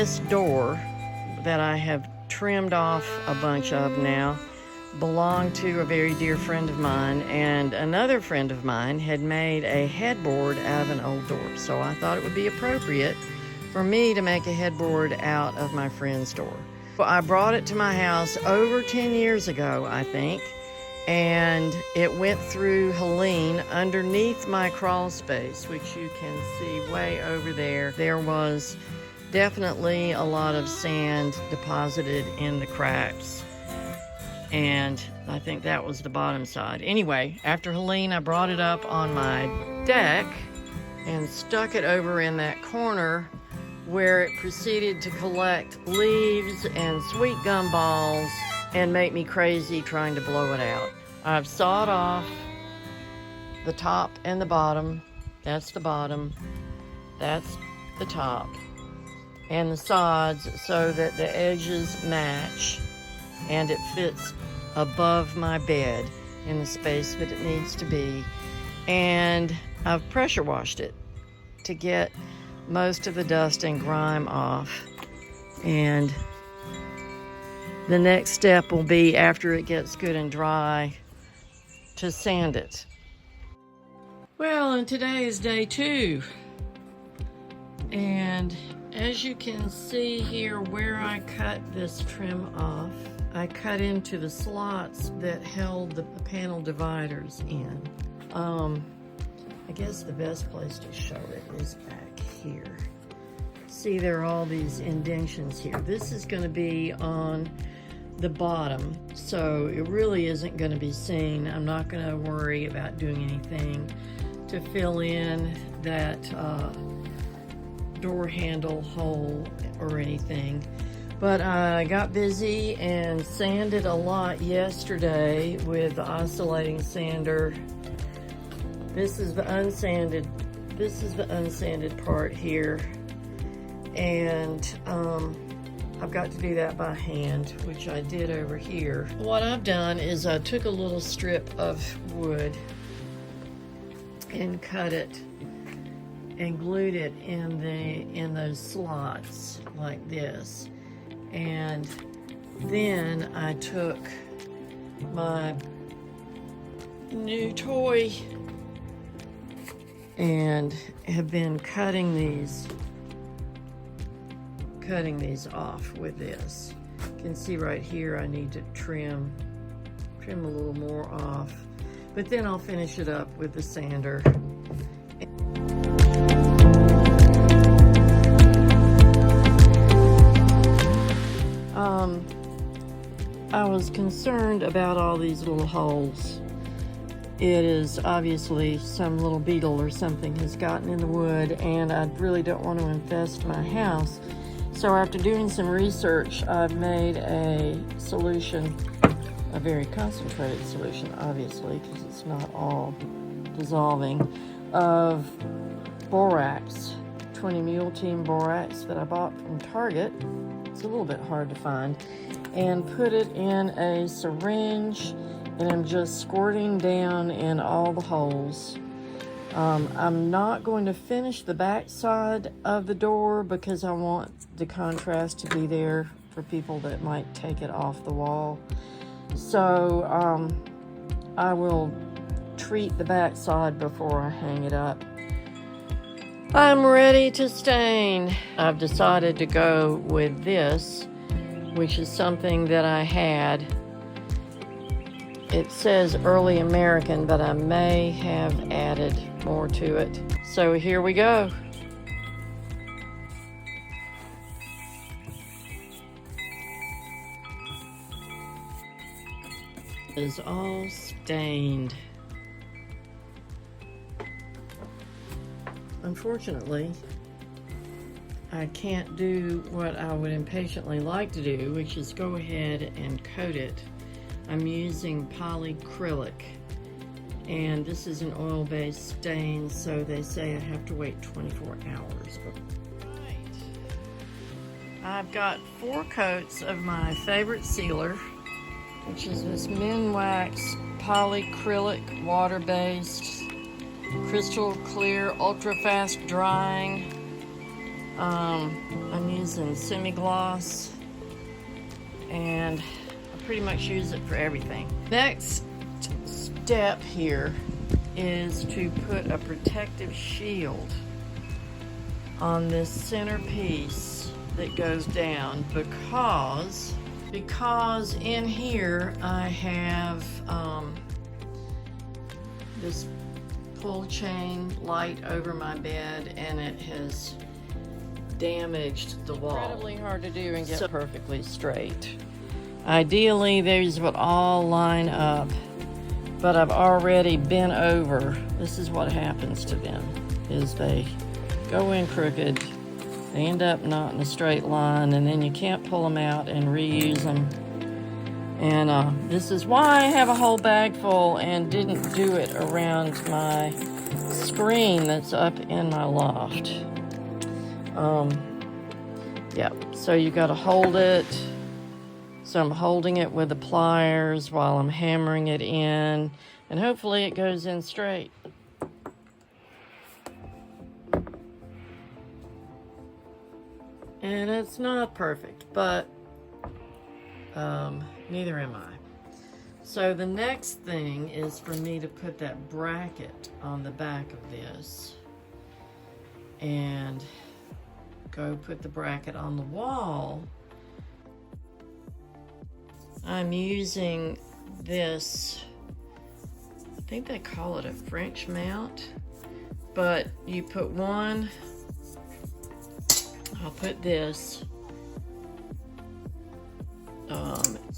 this door that I have trimmed off a bunch of now belonged to a very dear friend of mine, and another friend of mine had made a headboard out of an old door. So I thought it would be appropriate for me to make a headboard out of my friend's door. Well, I brought it to my house over 10 years ago, I think, and it went through Helene underneath my crawl space, which you can see way over there. There was definitely a lot of sand deposited in the cracks, and I think that was the bottom side. Anyway, after Helene, I brought it up on my deck and stuck it over in that corner where it proceeded to collect leaves and sweet gum balls and make me crazy trying to blow it out. I've sawed off the top and the bottom. That's the bottom, that's the top, and the sides so that the edges match and it fits above my bed in the space that it needs to be. And I've pressure washed it to get most of the dust and grime off. And the next step will be, after it gets good and dry, to sand it. Well, and today is day 2. And as you can see here where I cut this trim off, I cut into the slots that held the panel dividers in. I guess the best place to show it is back here. See, there are all these indentions here. This is going to be on the bottom, so it really isn't going to be seen. I'm not going to worry about doing anything to fill in that door handle hole or anything. But I got busy and sanded a lot yesterday with the oscillating sander. This is the unsanded part here. And I've got to do that by hand, which I did over here. What I've done is I took a little strip of wood and cut it and glued it in those slots like this. And then I took my new toy and have been cutting these off with this. You can see right here I need to trim a little more off, but then I'll finish it up with the sander. I was concerned about all these little holes. It is obviously some little beetle or something has gotten in the wood, and I really don't want to infest my house. So after doing some research, I've made a solution, a very concentrated solution, obviously, because it's not all dissolving, of borax, 20 Mule Team borax that I bought from Target. It's a little bit hard to find. And put it in a syringe, and I'm just squirting down in all the holes. I'm not going to finish the back side of the door because I want the contrast to be there for people that might take it off the wall. So I will treat the back side before I hang it up. I'm ready to stain. I've decided to go with this, which is something that I had. It says early American, but I may have added more to it. So here we go. It is all stained. Unfortunately, I can't do what I would impatiently like to do, which is go ahead and coat it. I'm using polyacrylic, and this is an oil-based stain, so they say I have to wait 24 hours. Right. I've got 4 coats of my favorite sealer, which is this Minwax polyacrylic water-based crystal clear ultra fast drying. I'm using semi-gloss, and I pretty much use it for everything. Next step here is to put a protective shield on this center piece that goes down, because in here I have this pull chain light over my bed, and it has damaged the wall. Incredibly hard to do and get perfectly straight. Ideally, these would all line up, but I've already been over. This is what happens to them, is they go in crooked, they end up not in a straight line, and then you can't pull them out and reuse them. And this is why I have a whole bag full and didn't do it around my screen that's up in my loft. Yeah, so you got to hold it. So I'm holding it with the pliers while I'm hammering it in, and hopefully it goes in straight. And it's not perfect, but neither am I. So the next thing is for me to put that bracket on the back of this, and go put the bracket on the wall. I'm using this, I think they call it a French mount, but you put one, I'll put this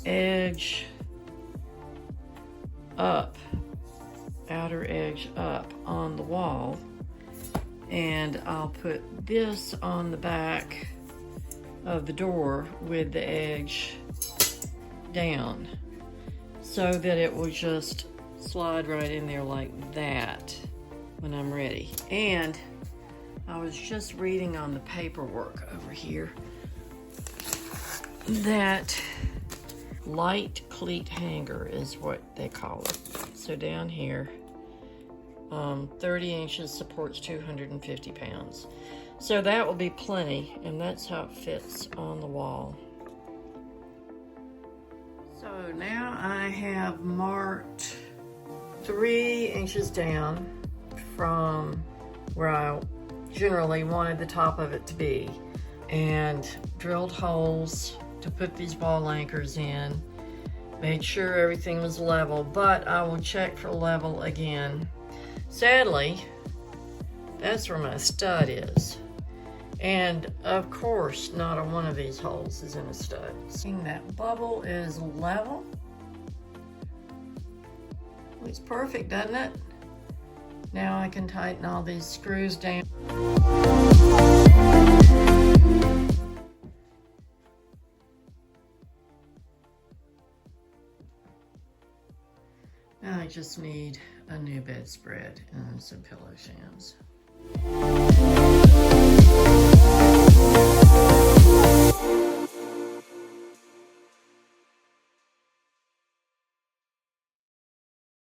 edge up, outer edge up on the wall, and I'll put this on the back of the door with the edge down, so that it will just slide right in there like that when I'm ready. And I was just reading on the paperwork over here that light cleat hanger is what they call it. So down here, 30 inches supports 250 pounds. So that will be plenty, and that's how it fits on the wall. So now I have marked 3 inches down from where I generally wanted the top of it to be, and drilled holes to put these wall anchors in. Made sure everything was level, but I will check for level again. Sadly, that's where my stud is. And of course, not a one of these holes is in a stud. Seeing that bubble is level. Looks perfect, doesn't it? Now I can tighten all these screws down. Now I just need a new bedspread and some pillow shams.